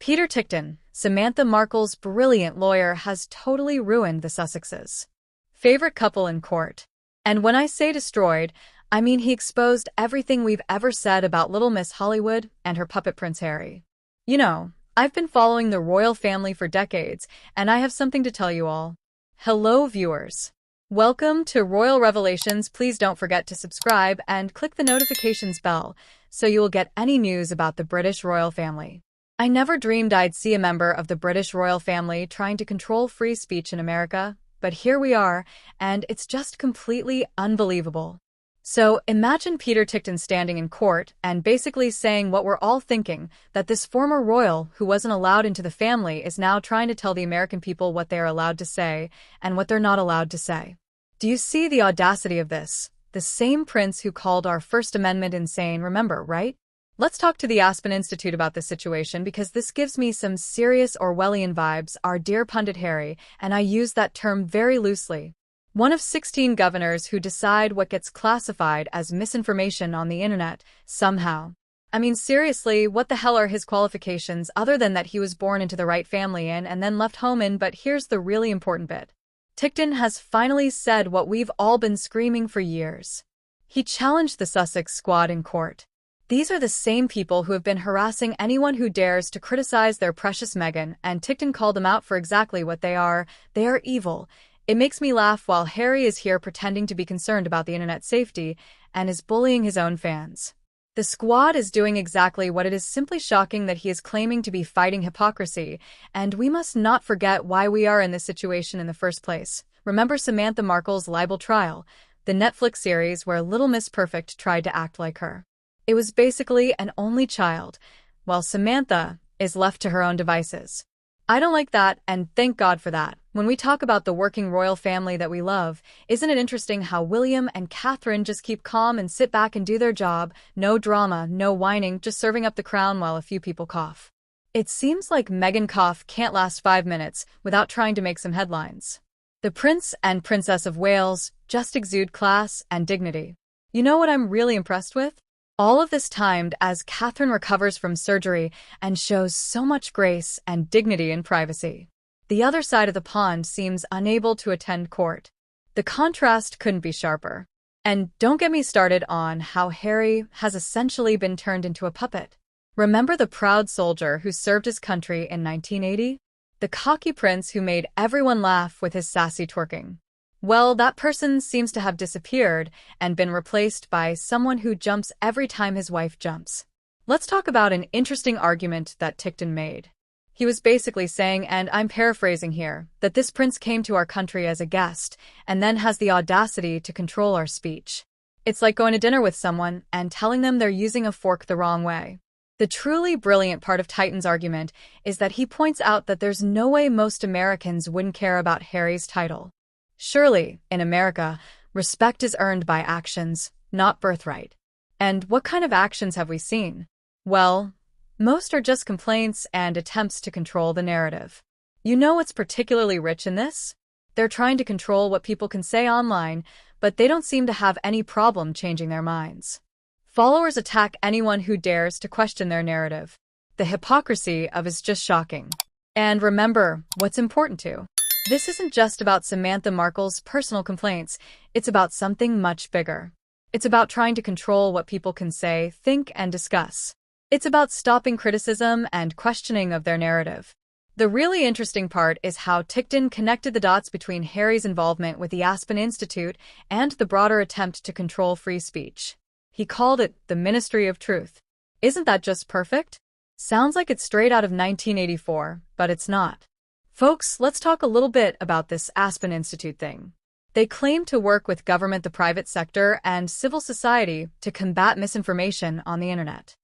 Peter Tickton, Samantha Markle's brilliant lawyer, has totally ruined the Sussexes. Favorite couple in court. And when I say destroyed, I mean he exposed everything we've ever said about Little Miss Hollywood and her puppet Prince Harry. You know, I've been following the royal family for decades, and I have something to tell you all. Hello, viewers. Welcome to Royal Revelations. Please don't forget to subscribe and click the notifications bell so you will get any news about the British royal family. I never dreamed I'd see a member of the British royal family trying to control free speech in America, but here we are, and it's just completely unbelievable. So imagine Peter Tickton standing in court and basically saying what we're all thinking, that this former royal who wasn't allowed into the family is now trying to tell the American people what they are allowed to say and what they're not allowed to say. Do you see the audacity of this? The same prince who called our First Amendment insane, remember, right? Let's talk to the Aspen Institute about this situation because this gives me some serious Orwellian vibes, our dear pundit Harry, and I use that term very loosely. One of 16 governors who decide what gets classified as misinformation on the internet, somehow. I mean, seriously, what the hell are his qualifications other than that he was born into the right family and then left home in? But here's the really important bit. Tickton has finally said what we've all been screaming for years. He challenged the Sussex squad in court. These are the same people who have been harassing anyone who dares to criticize their precious Meghan, and Tickton called them out for exactly what they are. They are evil. It makes me laugh while Harry is here pretending to be concerned about the internet safety and is bullying his own fans. The squad is doing exactly what it is, simply shocking that he is claiming to be fighting hypocrisy, and we must not forget why we are in this situation in the first place. Remember Samantha Markle's libel trial, the Netflix series where Little Miss Perfect tried to act like her. It was basically an only child, while Samantha is left to her own devices. I don't like that, and thank God for that. When we talk about the working royal family that we love, isn't it interesting how William and Catherine just keep calm and sit back and do their job? No drama, no whining, just serving up the crown while a few people cough. It seems like Meghan cough can't last 5 minutes without trying to make some headlines. The Prince and Princess of Wales just exude class and dignity. You know what I'm really impressed with? All of this timed as Catherine recovers from surgery and shows so much grace and dignity in privacy. The other side of the pond seems unable to attend court. The contrast couldn't be sharper. And don't get me started on how Harry has essentially been turned into a puppet. Remember the proud soldier who served his country in 1980? The cocky prince who made everyone laugh with his sassy twerking. Well, that person seems to have disappeared and been replaced by someone who jumps every time his wife jumps. Let's talk about an interesting argument that Tickton made. He was basically saying, and I'm paraphrasing here, that this prince came to our country as a guest and then has the audacity to control our speech. It's like going to dinner with someone and telling them they're using a fork the wrong way. The truly brilliant part of Tickton's argument is that he points out that there's no way most Americans wouldn't care about Harry's title. Surely, in America, respect is earned by actions, not birthright. And what kind of actions have we seen? Well, most are just complaints and attempts to control the narrative. You know what's particularly rich in this? They're trying to control what people can say online, but they don't seem to have any problem changing their minds. Followers attack anyone who dares to question their narrative. The hypocrisy of it is just shocking. And remember what's important too. This isn't just about Samantha Markle's personal complaints, it's about something much bigger. It's about trying to control what people can say, think, and discuss. It's about stopping criticism and questioning of their narrative. The really interesting part is how Tickton connected the dots between Harry's involvement with the Aspen Institute and the broader attempt to control free speech. He called it the Ministry of Truth. Isn't that just perfect? Sounds like it's straight out of 1984, but it's not. Folks, let's talk a little bit about this Aspen Institute thing. They claim to work with government, the private sector, and civil society to combat misinformation on the internet.